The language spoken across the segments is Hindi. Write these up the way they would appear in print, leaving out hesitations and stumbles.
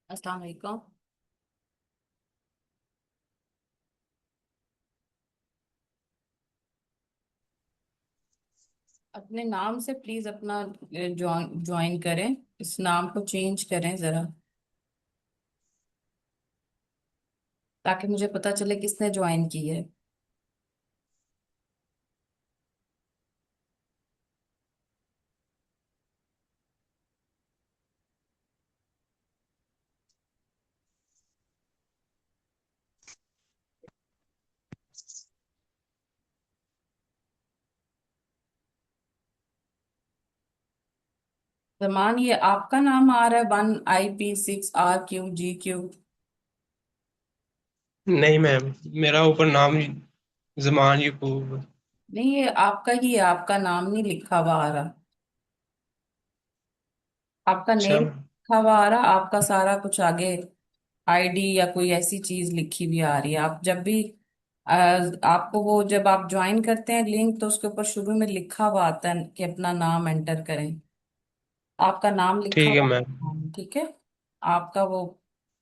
अस्सलाम वालेकुम। अपने नाम से प्लीज अपना ज्वाइन करें। इस नाम को चेंज करें जरा, ताकि मुझे पता चले किसने ज्वाइन की है। जमान, ये आपका नाम आ रहा है 1IP6RQGQ। नहीं मैम, मेरा ऊपर नाम जमान यकूब। नहीं, ये आपका ही है, आपका नाम नहीं लिखा हुआ आ रहा। आपका अच्छा। नेम लिखा हुआ आ रहा, आपका सारा कुछ आगे आईडी या कोई ऐसी चीज लिखी हुई आ रही है। आप जब भी आपको वो जब आप ज्वाइन करते हैं लिंक, तो उसके ऊपर शुरू में लिखा हुआ आता है कि अपना नाम एंटर करें। आपका नाम लिखा ठीक है हुआ मैम। ठीक है। आपका वो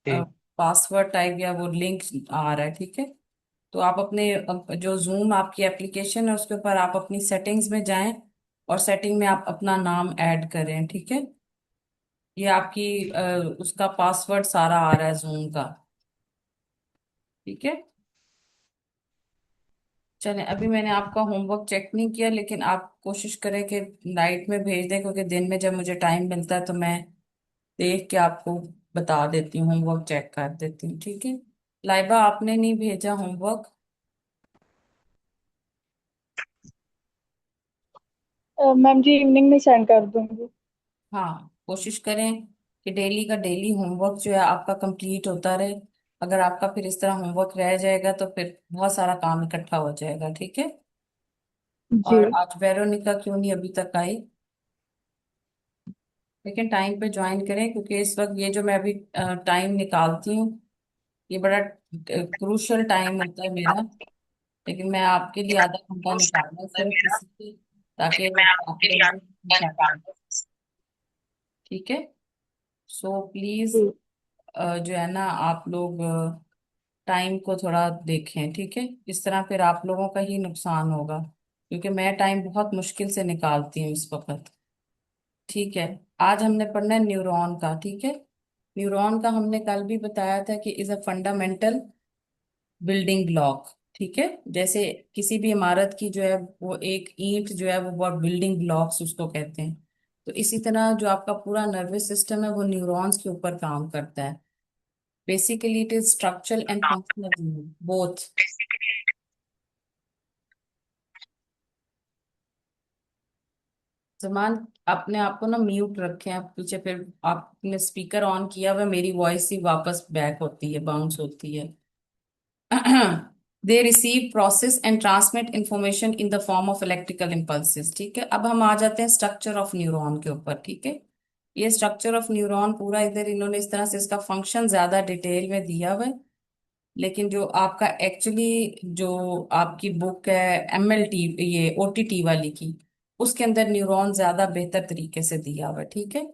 ठीक। पासवर्ड टाइप या वो लिंक आ रहा है, ठीक है। तो आप अपने जो जूम आपकी एप्लीकेशन है उसके ऊपर आप अपनी सेटिंग्स में जाएं, और सेटिंग में आप अपना नाम ऐड करें, ठीक है। ये आपकी उसका पासवर्ड सारा आ रहा है जूम का, ठीक है। चलें, अभी मैंने आपका होमवर्क चेक नहीं किया, लेकिन आप कोशिश करें कि नाइट में भेज दें, क्योंकि दिन में जब मुझे टाइम मिलता है तो मैं देख के आपको बता देती हूँ, होमवर्क चेक कर देती हूँ, ठीक है। लाइबा, आपने नहीं भेजा होमवर्क? मैम जी इवनिंग में सेंड कर दूंगी। हाँ, कोशिश करें कि डेली का डेली होमवर्क जो है आपका कंप्लीट होता रहे। अगर आपका फिर इस तरह होमवर्क रह जाएगा तो फिर बहुत सारा काम इकट्ठा हो जाएगा, ठीक है। जी। और आज वेरोनिका क्यों नहीं अभी तक आई? लेकिन टाइम पे ज्वाइन करें, क्योंकि इस वक्त ये जो मैं अभी टाइम निकालती हूँ, ये बड़ा क्रूशल टाइम होता है मेरा। लेकिन मैं आपके लिए आधा घंटा निकालना है सिर्फ इसलिए, ताकि आप लोग पूछा करें, ठीक है। सो प्लीज जी। जो है ना, आप लोग टाइम को थोड़ा देखें, ठीक है। इस तरह फिर आप लोगों का ही नुकसान होगा, क्योंकि मैं टाइम बहुत मुश्किल से निकालती हूँ इस वक्त, ठीक है। आज हमने पढ़ना है न्यूरॉन का, ठीक है। न्यूरॉन का हमने कल भी बताया था कि is a fundamental building block, ठीक है। जैसे किसी भी इमारत की जो है वो एक ईंट जो है वो बहुत बिल्डिंग ब्लॉक्स उसको कहते हैं। तो इसी तरह जो आपका पूरा नर्वस सिस्टम है वो न्यूरॉन्स के ऊपर काम करता है। Basically it is structural and functional both. Zaman, अपने आप को ना म्यूट रखें आप पीछे, फिर आपने स्पीकर ऑन किया हुआ, मेरी वॉइस ही वापस बैक होती है, बाउंस होती है। They receive, process and transmit information in the form of electrical impulses. ठीक है, अब हम आ जाते हैं स्ट्रक्चर ऑफ न्यूरॉन के ऊपर। ठीक है, ये स्ट्रक्चर ऑफ न्यूरॉन पूरा इधर इन्होंने इस तरह से इसका फंक्शन ज्यादा डिटेल में दिया हुआ है, लेकिन जो आपका एक्चुअली जो आपकी बुक है एमएलटी, ये ओटीटी वाली की, उसके अंदर न्यूरॉन ज्यादा बेहतर तरीके से दिया हुआ है। ठीक है,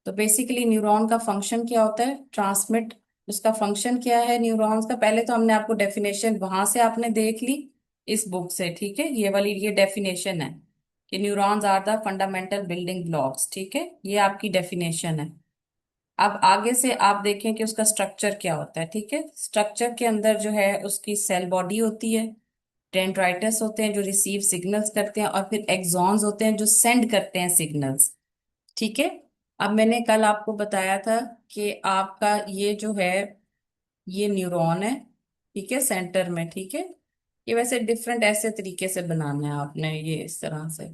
तो बेसिकली न्यूरॉन का फंक्शन क्या होता है, ट्रांसमिट। उसका फंक्शन क्या है न्यूरॉन्स का, पहले तो हमने आपको डेफिनेशन वहां से आपने देख ली इस बुक से। ठीक है, ये वाली ये डेफिनेशन है कि neurons are the fundamental building blocks. ठीक है, ये आपकी डेफिनेशन है। अब आगे से आप देखें कि उसका स्ट्रक्चर क्या होता है। ठीक है, स्ट्रक्चर के अंदर जो है उसकी सेल बॉडी होती है, डेंड्राइटस होते हैं जो रिसीव सिग्नल्स करते हैं, और फिर एक्सॉन्स होते हैं जो सेंड करते हैं सिग्नल्स। ठीक है, अब मैंने कल आपको बताया था कि आपका ये जो है ये न्यूरॉन है, ठीक है, सेंटर में। ठीक है, ये वैसे डिफरेंट ऐसे तरीके से बनाना है आपने, ये इस तरह से।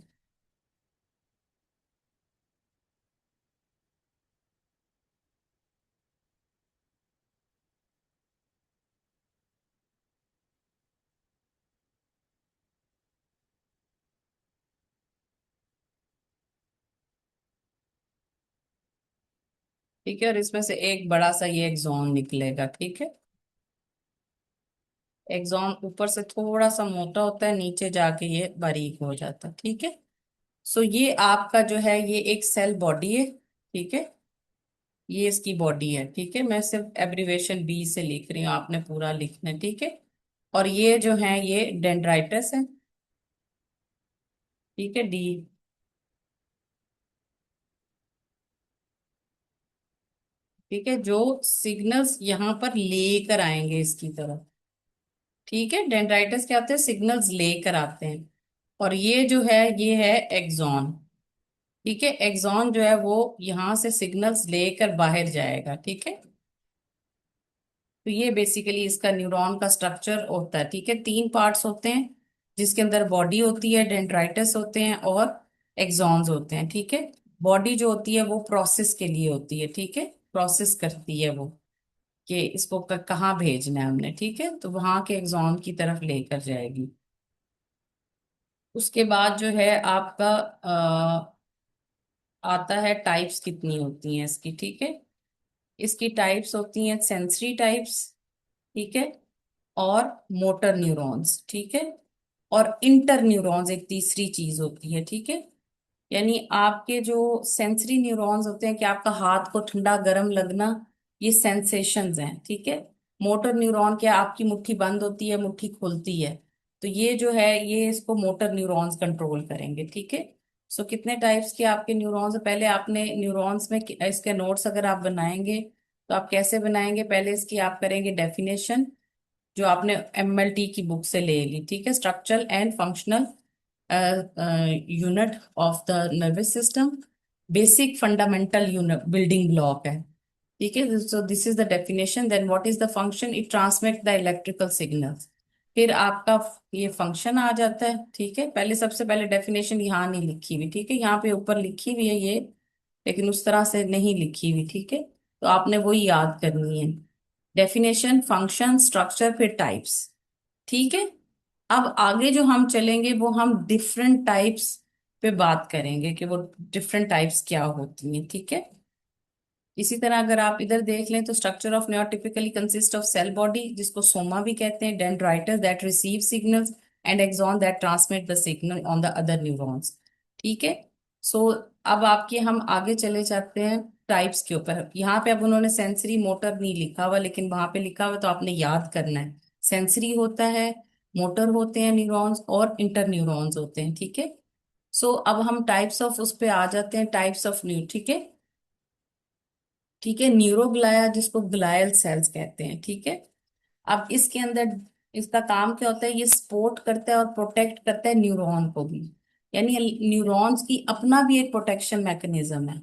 ठीक है, और इसमें से एक बड़ा सा ये एक्सॉन निकलेगा। ठीक है, एक्सॉन ऊपर से थोड़ा सा मोटा होता है, नीचे जाके ये बारीक हो जाता है। ठीक है, सो ये आपका जो है ये एक सेल बॉडी है। ठीक है, ये इसकी बॉडी है। ठीक है, मैं सिर्फ एब्रिवेशन बी से लिख रही हूँ, आपने पूरा लिखना है। ठीक है, और ये जो है ये डेंड्राइटस है। ठीक है, डी। ठीक है, जो सिग्नल्स यहाँ पर लेकर आएंगे इसकी तरफ। ठीक है, डेंड्राइटस क्या होते हैं, सिग्नल्स लेकर आते हैं। और ये जो है ये है एक्सॉन। ठीक है, एक्सॉन जो है वो यहाँ से सिग्नल्स लेकर बाहर जाएगा। ठीक है, तो ये बेसिकली इसका न्यूरॉन का स्ट्रक्चर होता है। ठीक है, तीन पार्ट्स होते हैं जिसके अंदर बॉडी होती है, डेंड्राइटस होते हैं और एक्सॉन्स होते हैं। ठीक है, बॉडी जो होती है वो प्रोसेस के लिए होती है। ठीक है, प्रोसेस करती है वो कि इसको कहाँ भेजना है हमने। ठीक है, तो वहां के एग्जाम की तरफ लेकर जाएगी। उसके बाद जो है आपका आता है टाइप्स कितनी होती हैं इसकी। ठीक है, इसकी टाइप्स होती हैं सेंसरी टाइप्स। ठीक है, और मोटर न्यूरॉन्स। ठीक है, और इंटर न्यूरॉन्स एक तीसरी चीज होती है। ठीक है, यानी आपके जो सेंसरी न्यूरॉन्स होते हैं कि आपका हाथ को ठंडा गर्म लगना, ये सेंसेशंस हैं। ठीक है, मोटर न्यूरॉन क्या, आपकी मुट्ठी बंद होती है, मुट्ठी खुलती है, तो ये जो है ये इसको मोटर न्यूरॉन्स कंट्रोल करेंगे। ठीक है, सो कितने टाइप्स के आपके न्यूरॉन्स हैं, पहले आपने न्यूरॉन्स में इसके नोट्स अगर आप बनाएंगे तो आप कैसे बनाएंगे, पहले इसकी आप करेंगे डेफिनेशन जो आपने एमएलटी की बुक से ले ली। ठीक है, structural and functional unit of the nervous system, basic fundamental unit building block है। ठीक है, so this is the definition, then what is the function, it transmit the electrical signals. फिर आपका ये फंक्शन आ जाता है। ठीक है, पहले सबसे पहले डेफिनेशन यहाँ नहीं लिखी हुई। ठीक है, यहाँ पे ऊपर लिखी हुई है ये, लेकिन उस तरह से नहीं लिखी हुई। ठीक है, तो आपने वही याद करनी है, डेफिनेशन, फंक्शन, स्ट्रक्चर, फिर टाइप्स। ठीक है, अब आगे जो हम चलेंगे वो हम डिफरेंट टाइप्स पे बात करेंगे कि वो डिफरेंट टाइप्स क्या होती हैं। ठीक है, इसी तरह अगर आप इधर देख लें तो structure of neuron typically consist of cell body जिसको सोमा भी कहते हैं, dendrites that receive signals, and axon that transmit the signal on the other neurons. ठीक है, सो अब आपके हम आगे चले जाते हैं टाइप्स के ऊपर। यहाँ पे अब उन्होंने सेंसरी मोटर नहीं लिखा हुआ, लेकिन वहां पे लिखा हुआ, तो आपने याद करना है, सेंसरी होता है, मोटर होते हैं न्यूरॉन्स, और इंटर न्यूरॉन्स होते हैं। ठीक है, सो अब हम टाइप्स ऑफ उस पे आ जाते हैं, टाइप्स ऑफ न्यू। ठीक है, ठीक है, न्यूरोग्लाया जिसको ग्लायल सेल्स कहते हैं। ठीक है, अब इसके अंदर इसका काम क्या होता है, ये सपोर्ट करता है और प्रोटेक्ट करता है न्यूरॉन को भी, यानी न्यूरॉन्स की अपना भी एक प्रोटेक्शन मैकेनिज्म है।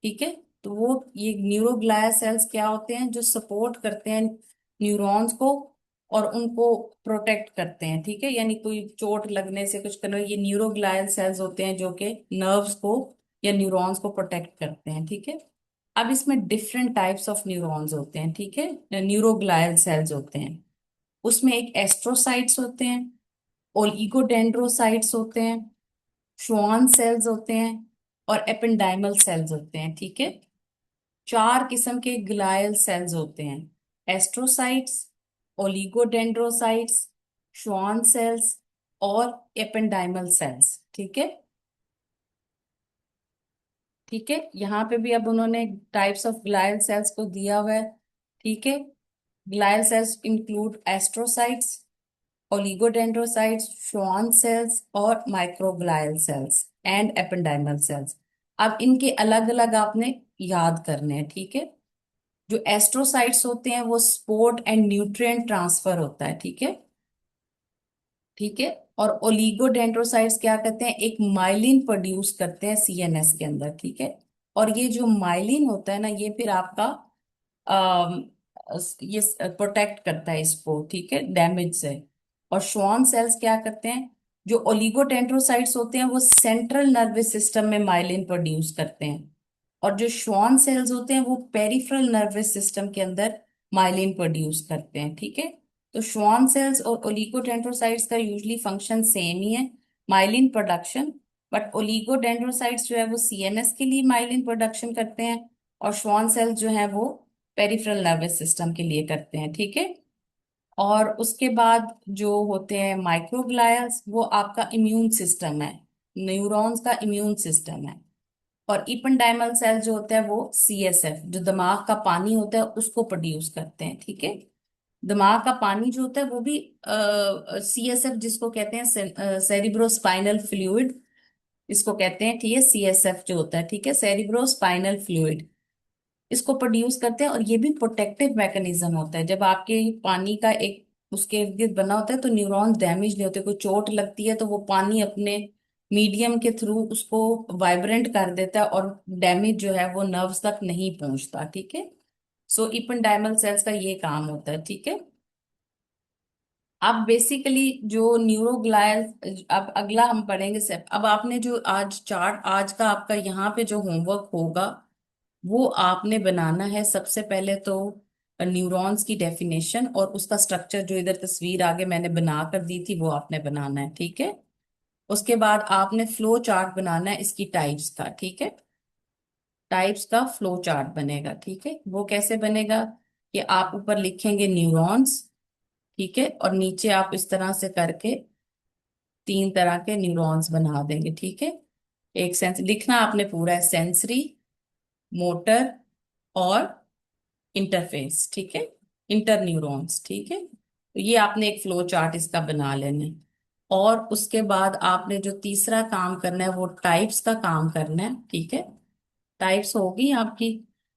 ठीक है, तो वो ये न्यूरोग्लाया सेल्स क्या होते हैं, जो सपोर्ट करते हैं न्यूरॉन्स को और उनको प्रोटेक्ट करते हैं, ठीक है, यानी कोई चोट लगने से कुछ करने, ये न्यूरोग्लायल सेल्स होते हैं जो कि नर्व्स को या न्यूरॉन्स को प्रोटेक्ट करते हैं, ठीक है। अब इसमें डिफरेंट टाइप्स ऑफ न्यूरॉन्स होते हैं, ठीक है, न्यूरोग्लायल सेल्स होते हैं। उसमें एक एस्ट्रोसाइट्स होते हैं, ओलिगोडेंड्रोसाइट्स होते हैं, श्वान सेल्स होते हैं, और एपेंडाइमल सेल्स होते हैं, ठीक है। चार किस्म के ग्लायल सेल्स होते हैं: एस्ट्रोसाइट्स, ओलिगोडेंड्रोसाइट्स, श्वान सेल्स और एपेंडाइमल सेल्स, ठीक है। ठीक है, यहाँ पे भी अब उन्होंने टाइप्स ऑफ ग्लायल सेल्स को दिया हुआ है, ठीक है। Glial cells include astrocytes, oligodendrocytes, Schwann cells और माइक्रोग्लायल सेल्स एंड एपेंडाइमल सेल्स। अब इनके अलग अलग आपने याद करने हैं, ठीक है। जो एस्ट्रोसाइट्स होते हैं वो स्पोर्ट एंड न्यूट्रिएंट ट्रांसफर होता है, ठीक है, ठीक है। और ओलिगोडेंड्रोसाइट्स क्या करते हैं, एक माइलिन प्रोड्यूस करते हैं सीएनएस के अंदर, ठीक है। और ये जो माइलिन होता है ना, ये फिर आपका अम, ये प्रोटेक्ट करता है इसको, ठीक है, डैमेज से। और श्वान सेल्स क्या करते हैं, जो ओलिगोडेंड्रोसाइट्स होते हैं वो सेंट्रल नर्वस सिस्टम में माइलिन प्रोड्यूस करते हैं, और जो श्वान सेल्स होते हैं वो पेरिफेरल नर्वस सिस्टम के अंदर माइलिन प्रोड्यूस करते हैं, ठीक है। तो श्वान सेल्स और ओलिगोडेंड्रोसाइट्स का यूजली फंक्शन सेम ही है, माइलिन प्रोडक्शन। बट ओलिगोडेंड्रोसाइट्स जो है वो सीएनएस के लिए माइलिन प्रोडक्शन करते हैं, और श्वान सेल्स जो है वो पेरिफेरल नर्वस सिस्टम के लिए करते हैं, ठीक है। और उसके बाद जो होते हैं माइक्रोग्लायल्स, वो आपका इम्यून सिस्टम है, न्यूरॉन्स का इम्यून सिस्टम है। और इपेंडाइमल सेल जो होता है वो सीएसएफ, जो दिमाग का पानी होता है उसको प्रोड्यूस करते हैं, ठीक है। दिमाग का पानी जो होता है वो भी सीएसएफ, जिसको कहते हैं सेरिब्रोस्पाइनल फ्लूइड, इसको कहते हैं, ठीक है, सीएसएफ जो होता है, ठीक है, सेरिब्रोस्पाइनल फ्लूइड, इसको प्रोड्यूस करते हैं। और ये भी प्रोटेक्टिव मैकेनिज्म होता है, जब आपके पानी का एक उसके इर्द गिर्द बना होता है तो न्यूरॉन्स डैमेज नहीं होते, कोई चोट लगती है तो वो पानी अपने मीडियम के थ्रू उसको वाइब्रेंट कर देता है, और डैमेज जो है वो नर्व्स तक नहीं पहुंचता, ठीक है। सो इपेंडाइमल सेल्स का ये काम होता है, ठीक है। अब बेसिकली जो न्यूरोग्लायल, अब अगला हम पढ़ेंगे सेप। अब आपने जो आज चार्ट, आज का आपका यहाँ पे जो होमवर्क होगा वो आपने बनाना है सबसे पहले तो न्यूरॉन्स की डेफिनेशन और उसका स्ट्रक्चर, जो इधर तस्वीर आगे मैंने बना कर दी थी वो आपने बनाना है, ठीक है। उसके बाद आपने फ्लो चार्ट बनाना है इसकी टाइप्स का, ठीक है। टाइप्स का फ्लो चार्ट बनेगा, ठीक है। वो कैसे बनेगा कि आप ऊपर लिखेंगे न्यूरॉन्स, ठीक है, और नीचे आप इस तरह से करके तीन तरह के न्यूरॉन्स बना देंगे, ठीक है। एक सेंस लिखना आपने पूरा है, सेंसरी, मोटर और इंटरफेस, ठीक है, इंटर न्यूरॉन्स, ठीक है। तो ये आपने एक फ्लो चार्ट इसका बना लेना है। और उसके बाद आपने जो तीसरा काम करना है वो टाइप्स का काम करना है, ठीक है। टाइप्स होगी आपकी।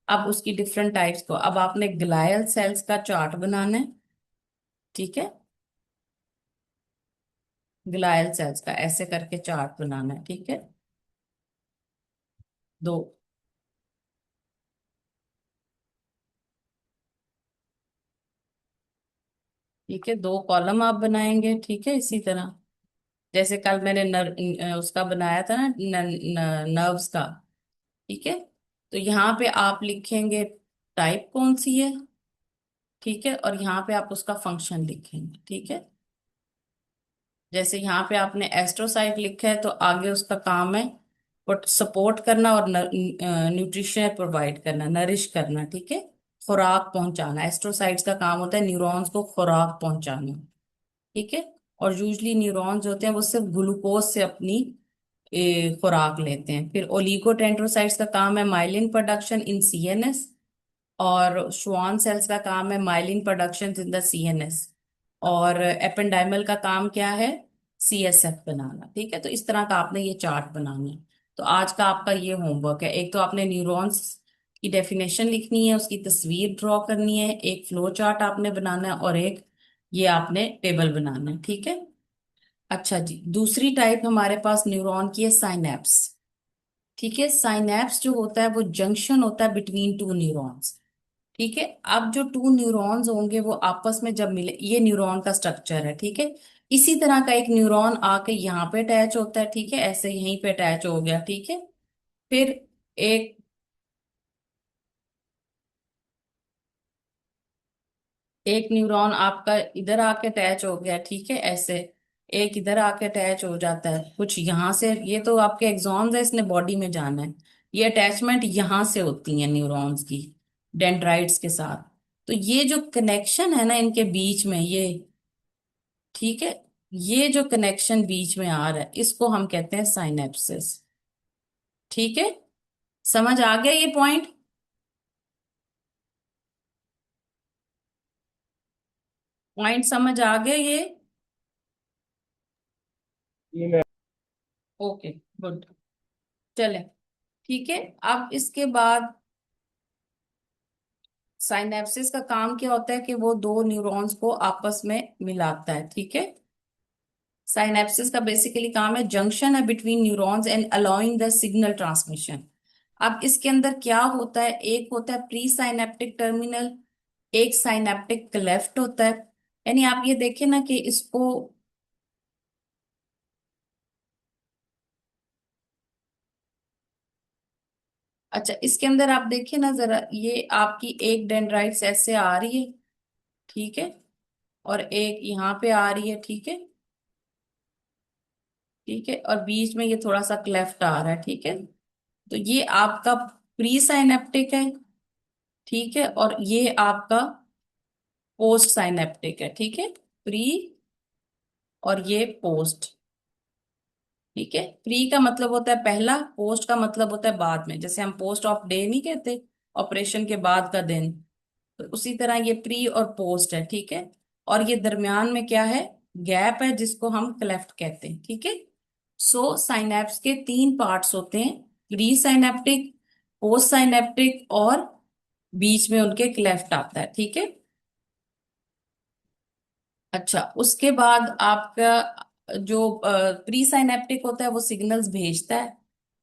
अब उसकी डिफरेंट टाइप्स को, अब आपने ग्लायल सेल्स का चार्ट बनाना है, ठीक है। ग्लायल सेल्स का ऐसे करके चार्ट बनाना है, ठीक है। दो, ठीक है, दो कॉलम आप बनाएंगे, ठीक है, इसी तरह जैसे कल मैंने उसका बनाया था ना, नर्व्स का, ठीक है। तो यहाँ पे आप लिखेंगे टाइप कौन सी है, ठीक है, और यहाँ पे आप उसका फंक्शन लिखेंगे, ठीक है। जैसे यहाँ पे आपने एस्ट्रोसाइट लिखा है तो आगे उसका काम है सपोर्ट करना और न्यूट्रिशन प्रोवाइड करना, नरिश करना, ठीक है, खुराक पहुंचाना। एस्ट्रोसाइट्स का काम होता है न्यूरॉन्स को खुराक पहुंचाना, ठीक है। और यूजली न्यूरॉन्स जो होते हैं वो सिर्फ ग्लूकोज से अपनी खुराक लेते हैं। फिर ओलिगोडेंड्रोसाइट्स का काम है माइलिन प्रोडक्शन इन सीएनएस, और श्वान सेल्स का काम है myelin production in the CNS, और एपेंडाइमल का काम क्या है, सीएसएफ बनाना, ठीक है। तो इस तरह का आपने ये चार्ट बनाना है। तो आज का आपका ये होमवर्क है, एक तो आपने न्यूरॉन्स की डेफिनेशन लिखनी है, उसकी तस्वीर ड्रॉ करनी है, एक फ्लो चार्ट आपने बनाना है, और एक ये आपने टेबल बनाना है, ठीक है। अच्छा जी, दूसरी टाइप हमारे पास न्यूरॉन की है साइनैप्स, ठीक है। साइनैप्स जो होता है वो जंक्शन होता है बिटवीन टू न्यूरॉन्स, ठीक है। अब जो टू न्यूरॉन्स होंगे वो आपस में जब मिले, ये न्यूरॉन का स्ट्रक्चर है, ठीक है। इसी तरह का एक न्यूरॉन आके यहाँ पे अटैच होता है, ठीक है, ऐसे यहीं पे अटैच हो गया, ठीक है। फिर एक एक न्यूरॉन आपका इधर आके अटैच हो गया, ठीक है, ऐसे। एक इधर आके अटैच हो जाता है कुछ यहाँ से, ये तो आपके एक्सॉन्स है, इसने बॉडी में जाना है। ये अटैचमेंट यहाँ से होती है न्यूरॉन्स की, डेंड्राइट्स के साथ। तो ये जो कनेक्शन है ना इनके बीच में, ये, ठीक है, ये जो कनेक्शन बीच में आ रहा है इसको हम कहते हैं साइनेप्सिस। ठीक है, समझ आ गया ये पॉइंट? पॉइंट समझ आ गया ये? जी मैम। Okay, good. चले, ठीक है। अब इसके बाद साइनेप्सिस का काम क्या होता है कि वो दो न्यूरॉन्स को आपस में मिलाता है, ठीक है। साइनेप्सिस का बेसिकली काम है, जंक्शन है between neurons and allowing the signal transmission. अब इसके अंदर क्या होता है, एक होता है प्री साइनेप्टिक टर्मिनल, एक साइनेप्टिक क्लेफ्ट होता है। यानी आप ये देखें ना कि इसको, अच्छा, इसके अंदर आप देखिए ना जरा, ये आपकी एक डेंड्राइट्स ऐसे आ रही है, ठीक है, और एक यहाँ पे आ रही है, ठीक है, ठीक है, और बीच में ये थोड़ा सा क्लेफ्ट आ रहा है, ठीक है। तो ये आपका प्री साइनेप्टिक है, ठीक है, और ये आपका पोस्ट साइनेप्टिक है, ठीक है। प्री और ये पोस्ट, ठीक है। प्री का मतलब होता है पहला, पोस्ट का मतलब होता है बाद में, जैसे हम पोस्ट ऑफ डे नहीं कहते, ऑपरेशन के बाद का दिन। तो उसी तरह ये प्री और पोस्ट है, ठीक है। और ये दरमियान में क्या है, गैप है, जिसको हम क्लेफ्ट कहते हैं, ठीक है। सो साइनेप्स के तीन पार्ट्स होते हैं, प्री साइनेप्टिक, पोस्ट साइनेप्टिक, और बीच में उनके क्लेफ्ट आता है, ठीक है। अच्छा, उसके बाद आपका जो प्री साइनेप्टिक होता है वो सिग्नल्स भेजता है,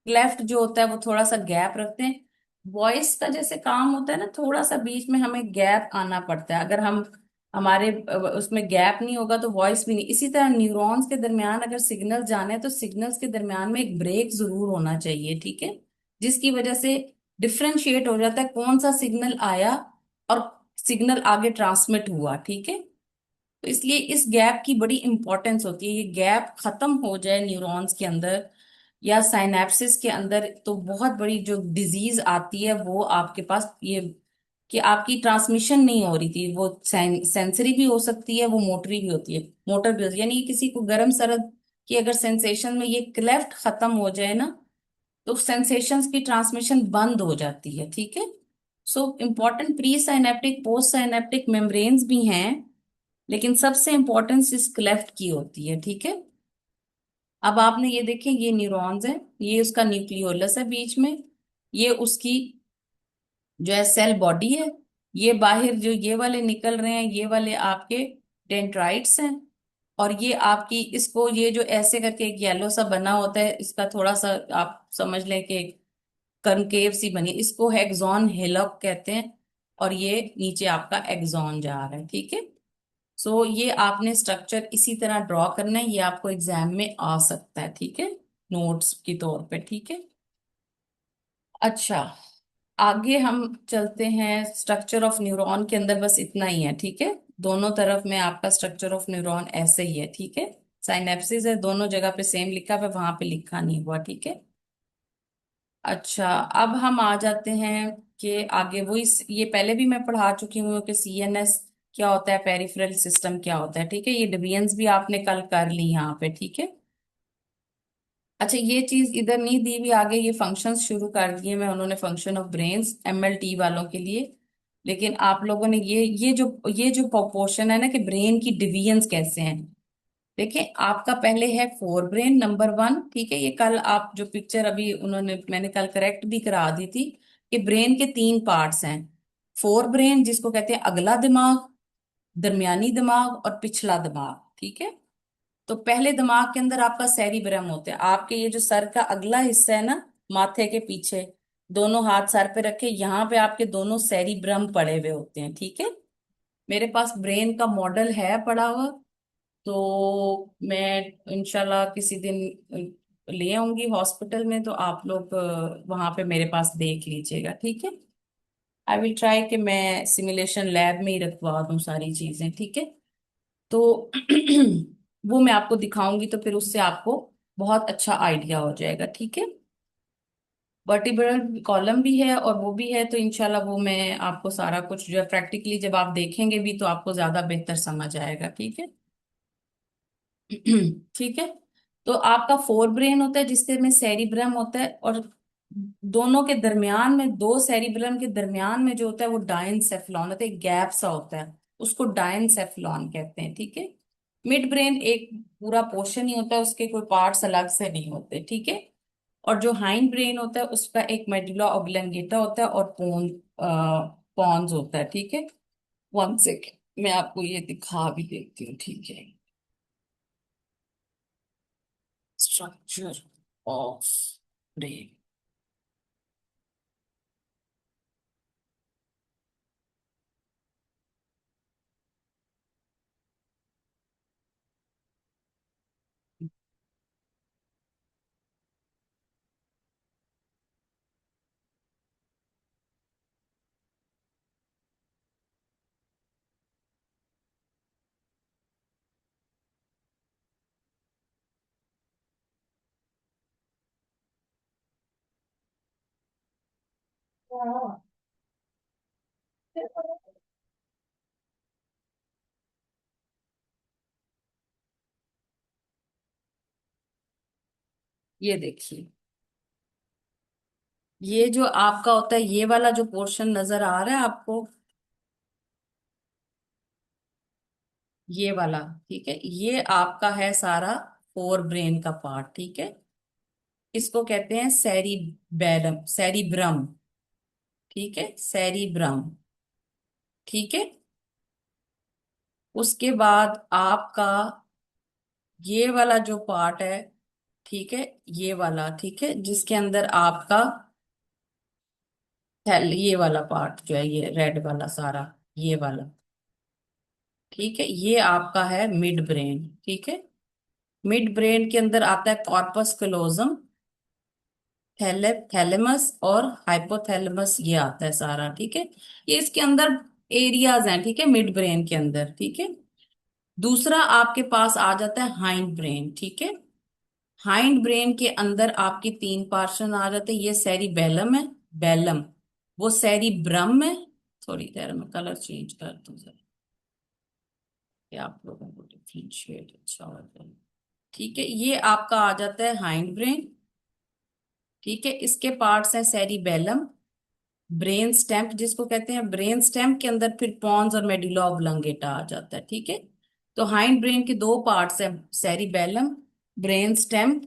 क्लेफ्ट जो होता है वो थोड़ा सा गैप रखते हैं। वॉइस का जैसे काम होता है ना, थोड़ा सा बीच में हमें गैप आना पड़ता है, अगर हम हमारे उसमें गैप नहीं होगा तो वॉइस भी नहीं। इसी तरह न्यूरॉन्स के दरमियान अगर सिग्नल जाने हैं, तो सिग्नल्स के दरमियान में एक ब्रेक जरूर होना चाहिए, ठीक है, जिसकी वजह से डिफ्रेंशिएट हो जाता है कौन सा सिग्नल आया और सिग्नल आगे ट्रांसमिट हुआ, ठीक है। तो इसलिए इस गैप की बड़ी इंपॉर्टेंस होती है। ये गैप खत्म हो जाए न्यूरॉन्स के अंदर या साइनेप्सिस के अंदर, तो बहुत बड़ी जो डिजीज आती है वो आपके पास, ये कि आपकी ट्रांसमिशन नहीं हो रही थी, वो सेंसरी भी हो सकती है, वो मोटरी भी होती है, मोटर भी होती है। यानी किसी को गर्म सर्द की अगर सेंसेशन में ये क्लेफ्ट खत्म हो जाए ना, तो सेंसेशंस की ट्रांसमिशन बंद हो जाती है, ठीक है। So important pre synaptic post synaptic membranes भी हैं, लेकिन सबसे इंपॉर्टेंस इस क्लेफ्ट की होती है, ठीक है। अब आपने ये देखें, ये न्यूरॉन्स है, ये उसका न्यूक्लियोलस है बीच में, ये उसकी जो है सेल बॉडी है। ये बाहर जो ये वाले निकल रहे हैं, ये वाले आपके डेंड्राइट्स हैं। और ये आपकी, इसको ये जो ऐसे करके एक येलो सा बना होता है, इसका थोड़ा सा आप समझ लें कि कनकेव सी बनी, इसको हेक्सॉन हेलॉक कहते हैं। और ये नीचे आपका एक्सॉन जा रहा है, ठीक है। सो ये आपने स्ट्रक्चर इसी तरह ड्रॉ करना है, ये आपको एग्जाम में आ सकता है, ठीक है, नोट्स के तौर पे, ठीक है। अच्छा, आगे हम चलते हैं। स्ट्रक्चर ऑफ न्यूरॉन के अंदर बस इतना ही है, ठीक है। दोनों तरफ में आपका स्ट्रक्चर ऑफ न्यूरॉन ऐसे ही है, ठीक है। साइनेप्सिस है, दोनों जगह पे सेम लिखा हुआ है, वहां पे लिखा नहीं हुआ, ठीक है। अच्छा, अब हम आ जाते हैं कि आगे वो इस, ये पहले भी मैं पढ़ा चुकी हूँ कि सीएनएस क्या होता है, पेरिफेरल सिस्टम क्या होता है, ठीक है। ये डिवीजन्स भी आपने कल कर ली यहाँ पे, ठीक है। अच्छा, ये चीज इधर नहीं दी हुई, आगे ये फंक्शंस शुरू कर दिए मैं, उन्होंने फंक्शन ऑफ ब्रेन्स एमएलटी वालों के लिए। लेकिन आप लोगों ने ये जो प्रोपोर्शन है ना कि ब्रेन की डिवीजन्स कैसे हैं, देखिए आपका पहले है फोर ब्रेन नंबर वन, ठीक है। ये कल आप जो पिक्चर अभी उन्होंने, मैंने कल करेक्ट भी करा दी थी कि ब्रेन के तीन पार्ट्स हैं। फोर ब्रेन जिसको कहते हैं अगला दिमाग, दरमियानी दिमाग और पिछला दिमाग, ठीक है। तो पहले दिमाग के अंदर आपका सेरिब्रम होता है, आपके ये जो सर का अगला हिस्सा है ना, माथे के पीछे, दोनों हाथ सर पे रखे, यहाँ पे आपके दोनों सेरिब्रम पड़े हुए होते हैं, ठीक है। मेरे पास ब्रेन का मॉडल है पड़ा हुआ, तो मैं इंशाल्लाह किसी दिन ले आऊंगी हॉस्पिटल में, तो आप लोग वहां पे मेरे पास देख लीजिएगा, ठीक है। आई विल ट्राई कि मैं सिमुलेशन लैब में ही रखवा दूं सारी चीजें, ठीक है। तो वो मैं आपको दिखाऊंगी, तो फिर उससे आपको बहुत अच्छा आइडिया हो जाएगा, ठीक है। वर्टिब्रल कॉलम भी है और वो भी है, तो इंशाल्लाह वो मैं आपको सारा कुछ जो है प्रैक्टिकली जब आप देखेंगे भी तो आपको ज्यादा बेहतर समझ आएगा, ठीक है। ठीक है। तो आपका फोर ब्रेन होता है जिससे में सेरिब्रम होता है, और दोनों के दरमियान में, दो सेरिब्रम के दरमियान में जो होता है वो डायनसेफलॉन होता है, एक गैप सा होता है, उसको डायनसेफलॉन कहते हैं, ठीक है। मिड ब्रेन एक पूरा पोर्शन ही होता है, उसके कोई पार्ट्स अलग से नहीं होते, ठीक है। और जो हाइंड ब्रेन होता है उसका एक मेडुला ऑब्लंगेटा होता है और पॉन्स होता है, ठीक है। वन सेकेंड, मैं आपको ये दिखा भी देती हूँ, ठीक है। Structure of brain. ये देखिए, ये जो आपका होता है, ये वाला जो पोर्शन नजर आ रहा है आपको, ये वाला, ठीक है, ये आपका है सारा फोर ब्रेन का पार्ट, ठीक है। इसको कहते हैं सेरिबेलम, सेरिब्रम, ठीक है, सेरिब्रम, ठीक है। उसके बाद आपका ये वाला जो पार्ट है, ठीक है, ये वाला, ठीक है, जिसके अंदर आपका ये वाला पार्ट जो है, ये रेड वाला सारा, ये वाला, ठीक है, ये आपका है मिड ब्रेन, ठीक है। मिड ब्रेन के अंदर आता है कॉर्पस क्लोजम, थैलेमस और हाइपोथैलेमस, ये आता है सारा, ठीक है। ये इसके अंदर एरियाज हैं, ठीक है, मिड ब्रेन के अंदर, ठीक है। दूसरा आपके पास आ जाता है हाइंड ब्रेन, ठीक है। हाइंड ब्रेन के अंदर आपके तीन पार्शन आ जाते हैं, ये सेरिबेलम है, बेलम, वो सेरिब्रम है। थोड़ी देर में कलर चेंज कर दूं जरा, कि आप लोगों को डिफ्रेंशिएट अच्छा हो जाए, ठीक है। ये आपका आ जाता है हाइंड ब्रेन, ठीक है। इसके पार्ट्स हैं सेरिबेलम, ब्रेन स्टेम जिसको कहते हैं, ब्रेन स्टेम के अंदर फिर पॉन्स और मेडुला ऑब्लंगेटा आ जाता है, ठीक है। तो हाइंड ब्रेन के दो पार्ट्स हैं, सेरिबेलम, ब्रेन स्टेम,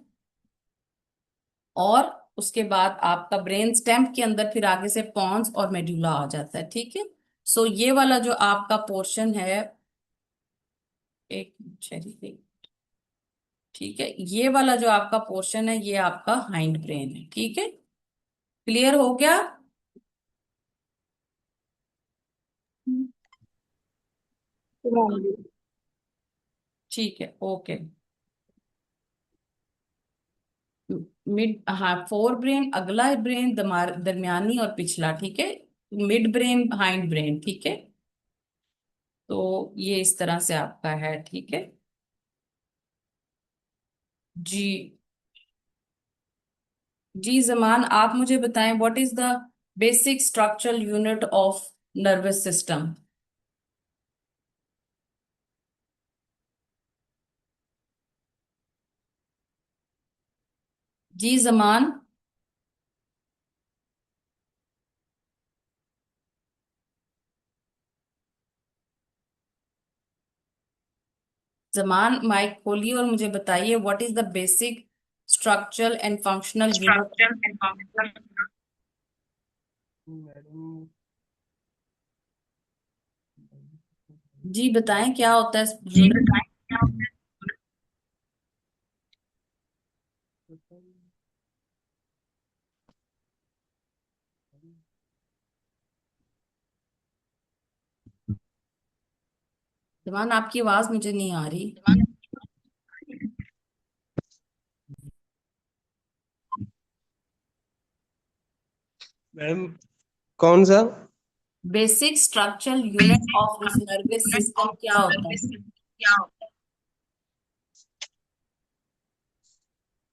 और उसके बाद आपका ब्रेन स्टेम के अंदर फिर आगे से पॉन्स और मेडुला आ जाता है, ठीक है। सो ये वाला जो आपका पोर्शन है, एक मिनट, ठीक है, ये वाला जो आपका पोर्शन है ये आपका हाइंड ब्रेन है, ठीक है। क्लियर हो गया? मैम जी। ठीक है, ओके। मिड, हाँ, फोर ब्रेन अगला ब्रेन, दरमियानी और पिछला, ठीक है। मिड ब्रेन, हाइंड ब्रेन, ठीक है। तो ये इस तरह से आपका है, ठीक है। जी। जी जमान, आप मुझे बताएं, what is the basic structural unit of nervous system? जी जमान। जमान, माइक खोलिए और मुझे बताइए, what is the basic structural and functional unit? Structure and function. Madam, जी बताएं क्या होता है जी यूनिट? बताएं क्या होता है? जमान, आपकी आवाज मुझे नहीं आ रही। मैडम कौन सा? Basic structural unit of this nervous system क्या होता है?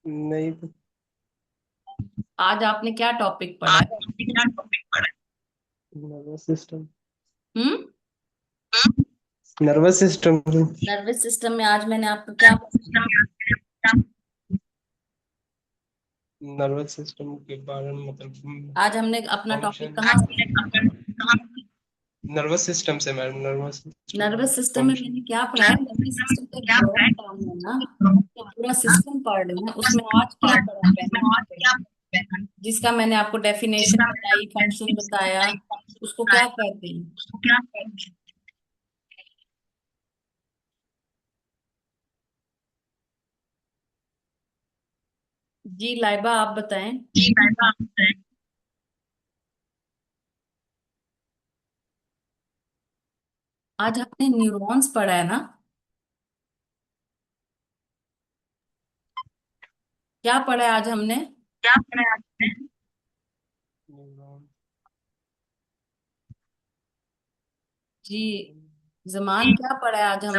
नहीं तो। आज आपने क्या टॉपिक पढ़ा है? Nervous system. Hmm. Nervous system. Nervous system में आज मैंने आपको क्या पढ़ाया? नर्वस सिस्टम के बारे में मतलब आज हमने अपना टॉपिक फंक्शन। कहाँ से? नर्वस सिस्टम से madam, nervous system nervous system में मैंने फंक्शन। क्या पढ़ा है? नर्वस सिस्टम का एक ब्रॉड टर्म है ना, तो पूरा सिस्टम पढ़ रहे हैं। उसमें आज क्या पढ़ा पहले जिसका मैंने आपको डेफिनेशन बताई, फंक्शन बताया, उसको क्या कहते हैं? जी लाइबा, आप बताएं। आज हमने न्यूरॉन्स पढ़ा है ना? क्या पढ़ा है आज हमने? न्यूरॉन। जी जमान, क्या पढ़ा है आज हमने?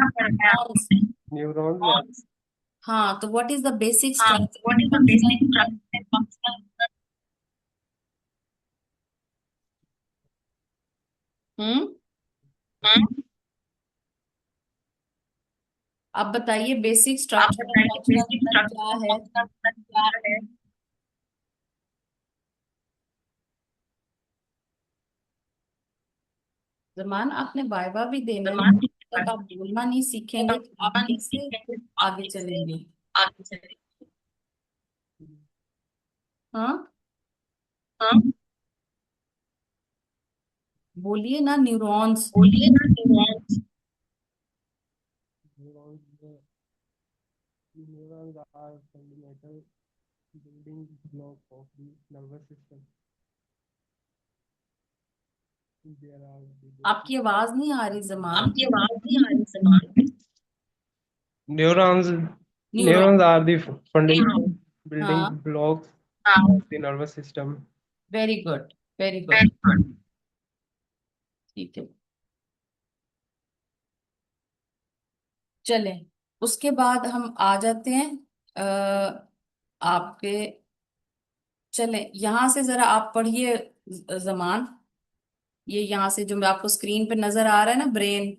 न्यूरॉन्स। न्यूरॉन। हाँ, तो what is the basic structure and function? Hmm. आप बताइए, basic structure and functional unit क्या है? जमान, आपने वाइवा भी देना है ना, जब तक आप बोलना नहीं सीखेंगे तो आप कैसे आगे चलेंगे? हाँ, बोलिए ना, neurons. Neurons are fundamental building block of the nervous system. There are the आपकी basic आवाज नहीं आ रही Zaman. neurons. Neuron. Neurons are the fundamental building हाँ, blocks of the nervous system. Very good, very good. ठीक है, चले। उसके बाद हम आ जाते हैं आपके। चले, यहाँ से जरा आप पढ़िए जमान। ये यहाँ से जो आपको स्क्रीन पे नजर आ रहा है ना, ब्रेन।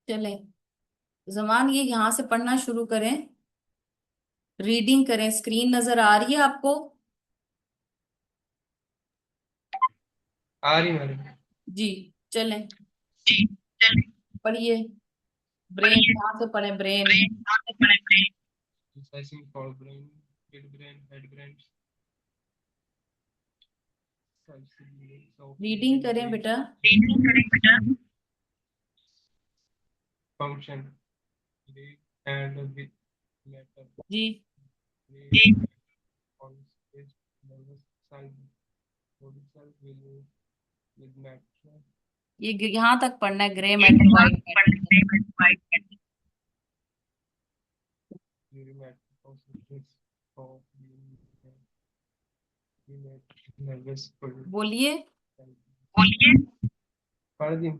चले जमान, ये यहाँ से पढ़ना शुरू करें, रीडिंग करें। स्क्रीन नजर आ रही है आपको? आ रही मैडम। जी, चलें, पढ़िए। ब्रेन कहाँ से पढ़े? Brain. Processing for brain, midbrain, headbrain, subsidiaries of the reading करें midbrain बेटा। function. Brain and with matter. जी, Brain on stage nervous side. Body cell will with matter. ये यहाँ तक पढ़ना है, grey matter white matter. Neuromatter concentrates of the nervous system. बोलिए। पढ़ दी।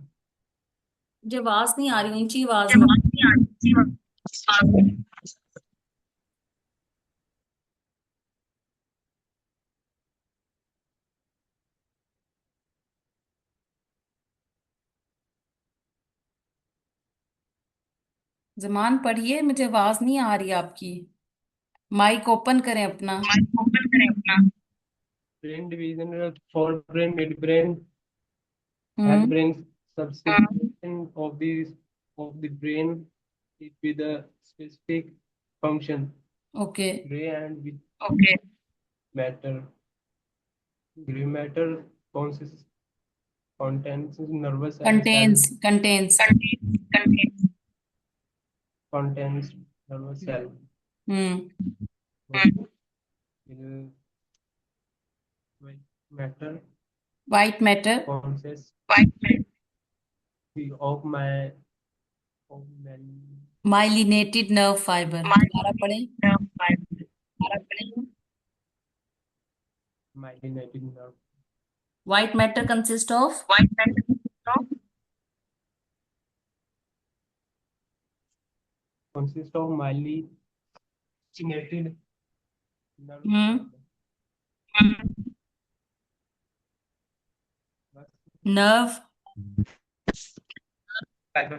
मुझे आवाज नहीं आ रही, ऊंची आवाज में। जमान पढ़िए, मुझे आवाज नहीं आ रही आपकी। माइक ओपन करें अपना। Brain division for brain, midbrain, hmm. headbrain subsection of the brain is with a specific function. Okay. Gray and with matter. Gray matter consists contains nervous and cell. Contains, contains. contains nervous cell. Hmm. What will matter white matter, consists of my of many myelinated nerve fibre, दोबारा पढ़ें। myelinating nerve white matter consist of. consists of myelinated nerve hmm. fiber. बस नर्व, fiber.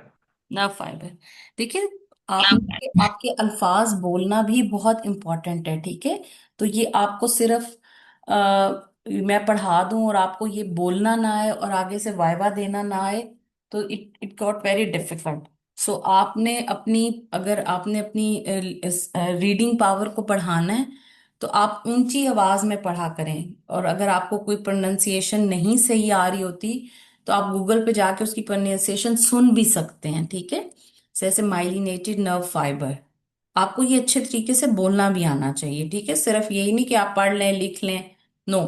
Nerve fibre. देखिए, आपके आपके अल्फाज बोलना भी बहुत इंपॉर्टेंट है, ठीक है। तो ये आपको सिर्फ मैं पढ़ा दूं और आपको ये बोलना ना आए और आगे से वाइवा देना ना आए, तो it it got very difficult. So आपने अपनी, अगर आपने अपनी रीडिंग पावर को बढ़ाना है, तो आप ऊंची आवाज में पढ़ा करें। और अगर आपको कोई प्रोनाउंसिएशन नहीं सही आ रही होती, तो आप गूगल पे जाके उसकी प्रोनाउंसिएशन सुन भी सकते हैं, ठीक है। जैसे माइलिनेटेड नर्व फाइबर, आपको ये अच्छे तरीके से बोलना भी आना चाहिए, ठीक है। सिर्फ यही नहीं कि आप पढ़ लें लिख लें, नो।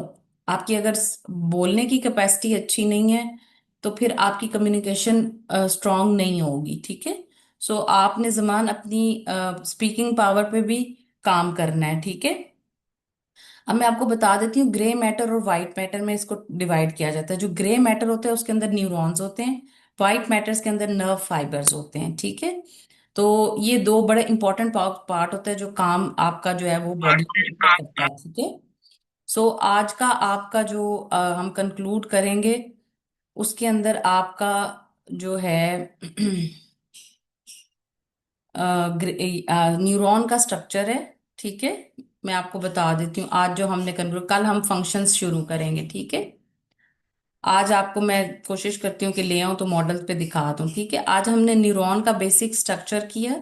आपकी अगर बोलने की कैपेसिटी अच्छी नहीं है, तो फिर आपकी कम्युनिकेशन स्ट्रांग नहीं होगी, ठीक है। सो आपने जमान अपनी स्पीकिंग पावर पे भी काम करना है, ठीक है। अब मैं आपको बता देती हूँ, ग्रे मैटर और व्हाइट मैटर में इसको डिवाइड किया जाता है। जो ग्रे मैटर होता है उसके अंदर न्यूरॉन्स होते हैं, व्हाइट मैटर्स के अंदर नर्व फाइबर्स होते हैं, ठीक है। तो ये दो बड़े इंपॉर्टेंट पार्ट होते हैं जो काम आपका जो है वो बॉडी के ऊपर करता है, ठीक है। सो आज का आपका जो हम कंक्लूड करेंगे, उसके अंदर आपका जो है न्यूरॉन का स्ट्रक्चर है, ठीक है। मैं आपको बता देती हूँ, आज जो हमने कंक्लूड, कल हम फंक्शंस शुरू करेंगे, ठीक है। आज आपको मैं कोशिश करती हूँ कि ले आऊं तो मॉडल पे दिखा दूं, ठीक है। आज हमने न्यूरॉन का बेसिक स्ट्रक्चर किया,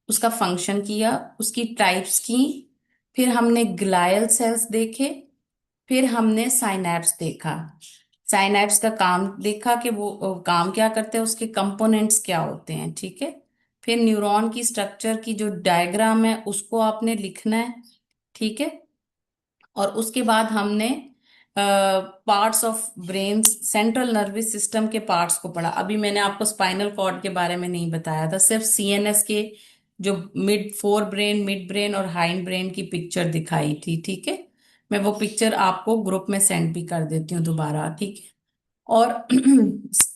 उसका फंक्शन किया, उसकी टाइप्स की, फिर हमने ग्लायल सेल्स देखे, फिर हमने साइनैप्स देखा। साइनैप्स का काम देखा कि वो काम क्या करते हैं, उसके कंपोनेंट्स क्या होते हैं, ठीक है। फिर न्यूरॉन की स्ट्रक्चर की जो डायग्राम है उसको आपने लिखना है, ठीक है। और उसके बाद हमने parts of brain, central nervous system के पार्ट्स को पढ़ा। अभी मैंने आपको स्पाइनल कॉर्ड के बारे में नहीं बताया था, सिर्फ सीएनएस के जो mid fore brain, mid brain और हाइंड ब्रेन की पिक्चर दिखाई थी, ठीक है। मैं वो पिक्चर आपको ग्रुप में सेंड भी कर देती हूँ दोबारा, ठीक है। और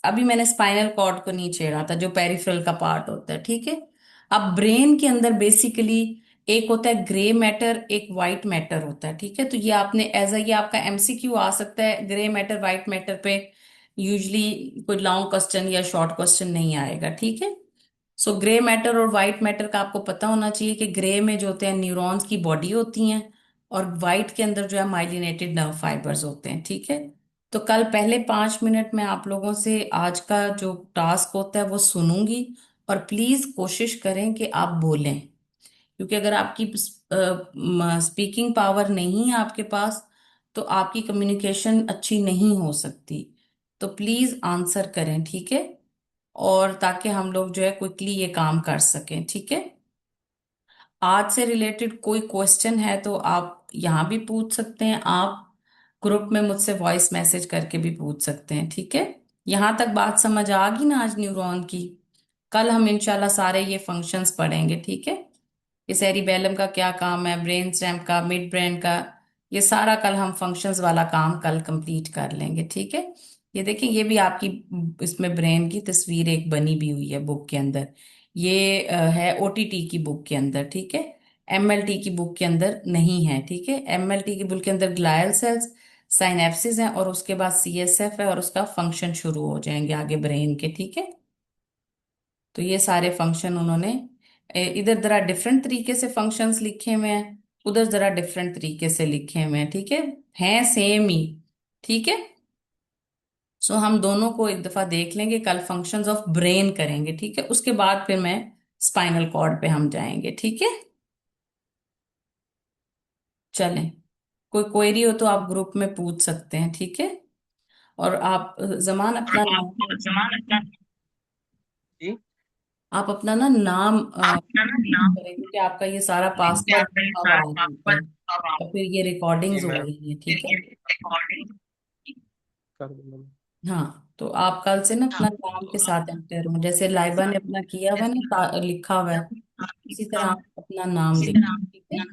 अभी मैंने स्पाइनल कॉर्ड को नहीं छेड़ा था, जो पेरिफेरल का पार्ट होता है, ठीक है। अब ब्रेन के अंदर बेसिकली एक होता है ग्रे मैटर, एक वाइट मैटर होता है, ठीक है। तो ये आपने एज अ, ये आपका एमसीक्यू आ सकता है, ग्रे मैटर वाइट मैटर पे। यूजली कोई लॉन्ग क्वेश्चन या शॉर्ट क्वेश्चन नहीं आएगा, ठीक है। सो ग्रे मैटर और वाइट मैटर का आपको पता होना चाहिए कि ग्रे में जो होते हैं न्यूरॉन्स की बॉडी होती हैं, और वाइट के अंदर जो है माइलिनेटेड नर्व फाइबर्स होते हैं, ठीक है। तो कल पहले 5 मिनट में आप लोगों से आज का जो टास्क होता है वो सुनूंगी, और प्लीज कोशिश करें कि आप बोलें, क्योंकि अगर आपकी स्पीकिंग पावर नहीं है आपके पास, तो आपकी कम्युनिकेशन अच्छी नहीं हो सकती। तो प्लीज आंसर करें, ठीक है। और ताकि हम लोग जो है क्विकली ये काम कर सकें, ठीक है। आज से रिलेटेड कोई क्वेश्चन है तो आप यहाँ भी पूछ सकते हैं, आप ग्रुप में मुझसे वॉइस मैसेज करके भी पूछ सकते हैं, ठीक है। यहाँ तक बात समझ आ गई ना आज न्यूरॉन की। कल हम इंशाल्लाह सारे ये फंक्शंस पढ़ेंगे, ठीक है। ये सेरिबेलम का क्या काम है, ब्रेन स्टेम का, मिड ब्रेन का, ये सारा कल हम फंक्शंस वाला काम कल कंप्लीट कर लेंगे, ठीक है। ये देखिए, ये भी आपकी इसमें ब्रेन की तस्वीर एक बनी भी हुई है बुक के अंदर। ये है ओटीटी की बुक के अंदर, ठीक है। एमएलटी की बुक के अंदर नहीं है, ठीक है। एमएलटी की बुक के अंदर ग्लायल सेल्स, साइनेप्सिस हैं, और उसके बाद सीएसएफ है, और उसका फंक्शन शुरू हो जाएंगे आगे ब्रेन के, ठीक है। तो ये सारे फंक्शन उन्होंने इधर जरा डिफरेंट तरीके से फंक्शंस लिखे हुए हैं, उधर जरा डिफरेंट तरीके से लिखे हुए हैं, ठीक है। हैं सेम ही, ठीक है। सो हम दोनों को एक दफा देख लेंगे, कल फंक्शंस ऑफ ब्रेन करेंगे, ठीक है। उसके बाद फिर मैं स्पाइनल कॉर्ड पे हम जाएंगे, ठीक है। चलें, कोई क्वेरी हो तो आप ग्रुप में पूछ सकते हैं, ठीक है। और आप जमान अपना नाम, जी आप अपना ना नाम करें, क्योंकि आपका ये सारा पासवर्ड लिखा हुआ है यहाँ पे, और फिर ये जी रिकॉर्डिंग्स हो मैम, रही है, ठीक है। कर दूंगा मैम। हाँ, तो आप कल से ना अपना नाम के साथ एंटर हो, जैसे लाइबा ने अपना किया हुआ है ना, लिखा हुआ है, इसी तरह आप अपना नाम लिख, ठीक है।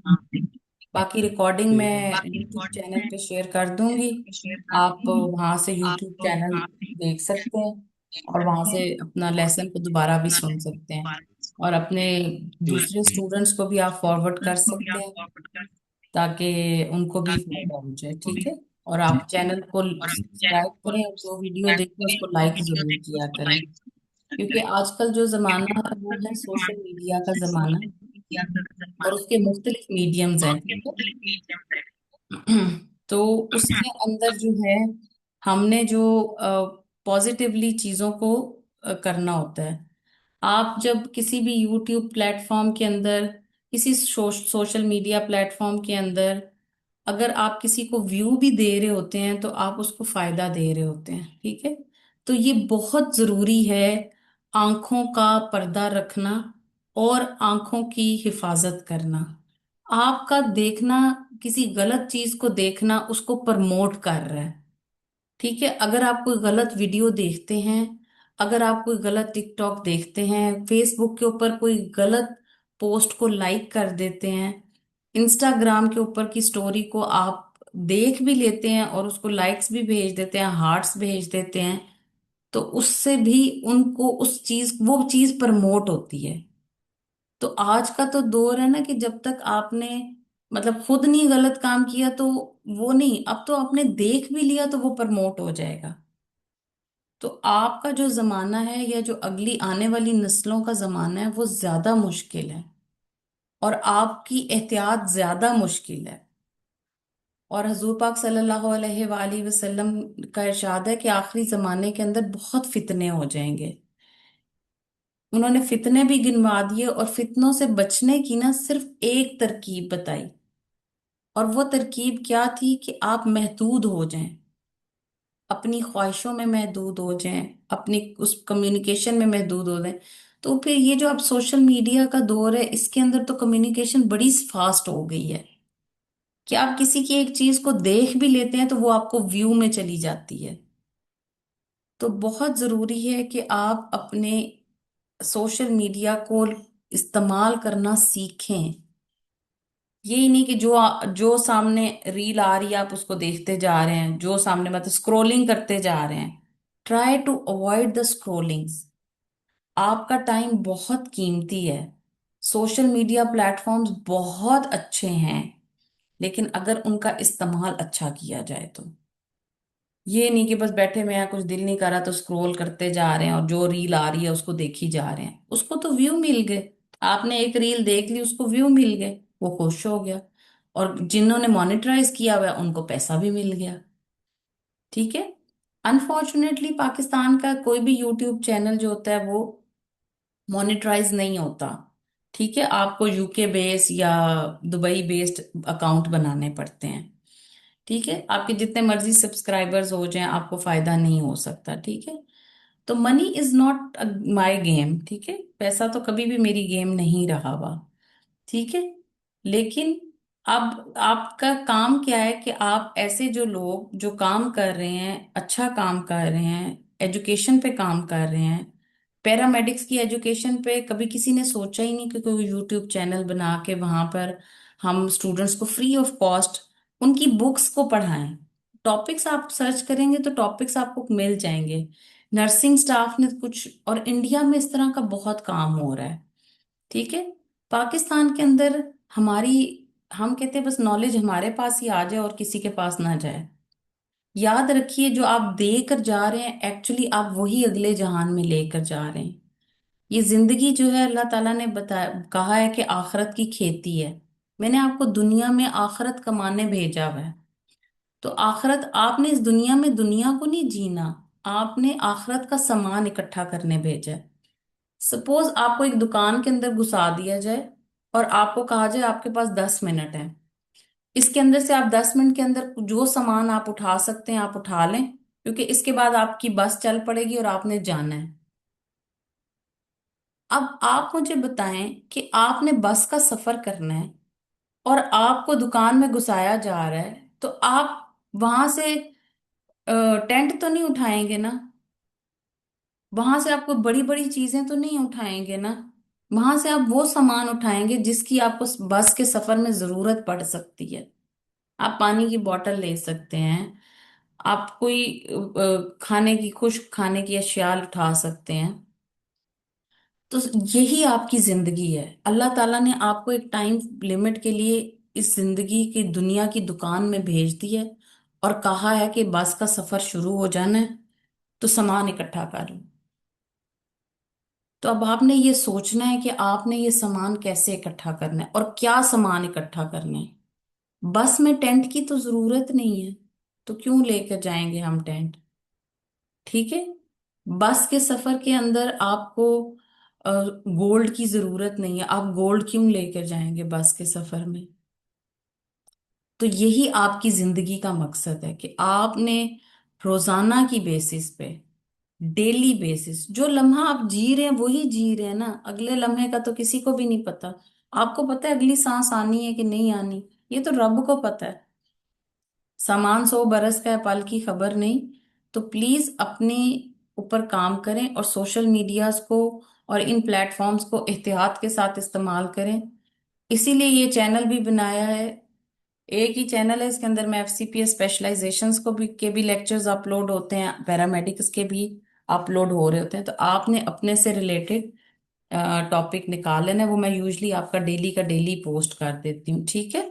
बाकी रिकॉर्डिंग मैं ठीक है। यूट्यूब चैनल पे शेयर कर दूंगी, आप वहां से यूट्यूब चैनल देख सकते हैं, और वहां से अपना लेसन को दोबारा भी सुन सकते हैं, और अपने दूसरे स्टूडेंट्स को भी आप फॉरवर्ड कर सकते हैं, ताकि उनको भी फायदा हो जाए, ठीक है। और आप चैनल को सब्सक्राइब करें, और जो वीडियो देखें उसको लाइक जरूर किया करें, क्योंकि आजकल जो जमाना है वो है सोशल मीडिया का जमाना, और उसके मुख्तलिफ मीडियम्स हैं, ठीक है। तो उसके अंदर जो है, हमने जो पॉजिटिवली चीजों को करना होता है। आप जब किसी भी यूट्यूब प्लेटफॉर्म के अंदर, किसी सोशल मीडिया प्लेटफॉर्म के अंदर, अगर आप किसी को व्यू भी दे रहे होते हैं तो आप उसको फायदा दे रहे होते हैं, ठीक है। तो ये बहुत जरूरी है, आंखों का पर्दा रखना और आंखों की हिफाजत करना। आपका देखना, किसी गलत चीज को देखना उसको प्रमोट कर रहा है, ठीक है। अगर आप कोई गलत वीडियो देखते हैं, अगर आप कोई गलत टिकटॉक देखते हैं, फेसबुक के ऊपर कोई गलत पोस्ट को लाइक कर देते हैं, इंस्टाग्राम के ऊपर की स्टोरी को आप देख भी लेते हैं और उसको लाइक्स भी भेज देते हैं, हार्ट्स भेज देते हैं, तो उससे भी उनको उस चीज, वो चीज प्रमोट होती है। तो आज का तो दौर है ना कि जब तक आपने मतलब खुद नहीं गलत काम किया तो वो नहीं, अब तो आपने देख भी लिया तो वो प्रमोट हो जाएगा। तो आपका जो जमाना है, या जो अगली आने वाली नस्लों का जमाना है, वो ज्यादा मुश्किल है, और आपकी एहतियात ज्यादा मुश्किल है। और हजूर पाक सल्लल्लाहु अलैहि वसल्लम का इरशाद है कि आखिरी जमाने के अंदर बहुत फितने हो जाएंगे। उन्होंने फितने भी गिनवा दिए, और फितनों से बचने की ना सिर्फ एक तरकीब बताई, और वो तरकीब क्या थी कि आप महदूद हो जाएं, अपनी ख्वाहिशों में महदूद हो जाएं, अपनी उस कम्युनिकेशन में महदूद हो जाएं। तो फिर ये जो अब सोशल मीडिया का दौर है, इसके अंदर तो कम्युनिकेशन बड़ी फास्ट हो गई है, कि आप किसी की एक चीज को देख भी लेते हैं तो वो आपको व्यू में चली जाती है। तो बहुत जरूरी है कि आप अपने सोशल मीडिया को इस्तेमाल करना सीखें। यही नहीं कि जो सामने रील आ रही है आप उसको देखते जा रहे हैं, जो सामने मतलब स्क्रोलिंग करते जा रहे हैं। Try to avoid the scrollings. आपका टाइम बहुत कीमती है। सोशल मीडिया प्लेटफॉर्म्स बहुत अच्छे हैं, लेकिन अगर उनका इस्तेमाल अच्छा किया जाए तो। ये नहीं कि बस बैठे में कुछ दिल नहीं कर रहा तो स्क्रॉल करते जा रहे हैं, और जो रील आ रही है उसको देखी जा रहे हैं, उसको तो व्यू मिल गए। आपने एक रील देख ली, उसको व्यू मिल गए, वो खुश हो गया, और जिन्होंने मोनेटाइज किया हुआ है उनको पैसा भी मिल गया, ठीक है। अनफॉर्चुनेटली पाकिस्तान का कोई भी यूट्यूब चैनल जो होता है वो मोनेटाइज नहीं होता, ठीक है। आपको यूके बेस या दुबई बेस्ड अकाउंट बनाने पड़ते हैं, ठीक है। आपके जितने मर्जी सब्सक्राइबर्स हो जाएं आपको फायदा नहीं हो सकता, ठीक है। तो money is not my game, ठीक है। पैसा तो कभी भी मेरी गेम नहीं रहा हुआ, ठीक है। लेकिन अब आपका काम क्या है कि आप ऐसे जो लोग जो काम कर रहे हैं, अच्छा काम कर रहे हैं, एजुकेशन पे काम कर रहे हैं, पैरामेडिक्स की एजुकेशन पे कभी किसी ने सोचा ही नहीं कि कोई यूट्यूब चैनल बना के वहां पर हम स्टूडेंट्स को फ्री ऑफ कॉस्ट उनकी बुक्स को पढ़ाएं। टॉपिक्स आप सर्च करेंगे तो टॉपिक्स आपको मिल जाएंगे। नर्सिंग स्टाफ ने कुछ, और इंडिया में इस तरह का बहुत काम हो रहा है, ठीक है। पाकिस्तान के अंदर हमारी, हम कहते हैं बस नॉलेज हमारे पास ही आ जाए और किसी के पास ना जाए। याद रखिए, जो आप दे कर जा रहे हैं एक्चुअली आप वही अगले जहान में लेकर जा रहे हैं। ये जिंदगी जो है, अल्लाह ताला ने बताया, कहा है कि आखरत की खेती है। मैंने आपको दुनिया में आखरत कमाने भेजा हुआ है। तो आखरत, आपने इस दुनिया में दुनिया को नहीं जीना, आपने आखरत का सामान इकट्ठा करने भेजा है। सपोज आपको एक दुकान के अंदर घुसा दिया जाए, और आपको कहा जाए आपके पास 10 मिनट है, इसके अंदर से आप 10 मिनट के अंदर जो सामान आप उठा सकते हैं आप उठा लें, क्योंकि इसके बाद आपकी बस चल पड़ेगी और आपने जाना है। अब आप मुझे बताएं कि आपने बस का सफर करना है और आपको दुकान में घुसाया जा रहा है, तो आप वहां से टेंट तो नहीं उठाएंगे ना? वहां से आपको बड़ी बड़ी चीजें तो नहीं उठाएंगे ना? वहां से आप वो सामान उठाएंगे जिसकी आपको बस के सफर में जरूरत पड़ सकती है। आप पानी की बोतल ले सकते हैं, आप कोई खाने की, खुश्क खाने की अशिया उठा सकते हैं। तो यही आपकी जिंदगी है। अल्लाह ताला ने आपको एक टाइम लिमिट के लिए इस जिंदगी की दुनिया की दुकान में भेज दिया है और कहा है कि बस का सफर शुरू हो जाना है, तो सामान इकट्ठा कर लो। तो अब आपने ये सोचना है कि आपने ये सामान कैसे इकट्ठा करना है और क्या सामान इकट्ठा करना है। बस में टेंट की तो जरूरत नहीं है, तो क्यों लेकर जाएंगे हम टेंट? ठीक है। बस के सफर के अंदर आपको गोल्ड की जरूरत नहीं है, आप गोल्ड क्यों लेकर जाएंगे बस के सफर में? तो यही आपकी जिंदगी का मकसद है कि आपने रोजाना की बेसिस पे, डेली बेसिस, जो लम्हा आप जी रहे हैं वही जी रहे हैं ना। अगले लम्हे का तो किसी को भी नहीं पता। आपको पता है अगली सांस आनी है कि नहीं आनी? ये तो रब को पता है। सामान 100 बरस का है, पल की खबर नहीं। तो प्लीज अपने ऊपर काम करें और सोशल मीडियाज को और इन प्लेटफॉर्म्स को एहतियात के साथ इस्तेमाल करें। इसीलिए ये चैनल भी बनाया है। एक ही चैनल है, इसके अंदर में एफसीपीएस स्पेशलाइजेशंस के भी लेक्चर्स अपलोड होते हैं, पैरामेडिक्स के भी अपलोड हो रहे होते हैं। तो आपने अपने से रिलेटेड टॉपिक निकाल लेना है, वो मैं यूजली आपका डेली का डेली पोस्ट कर देती हूँ, ठीक है?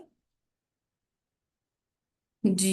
जी।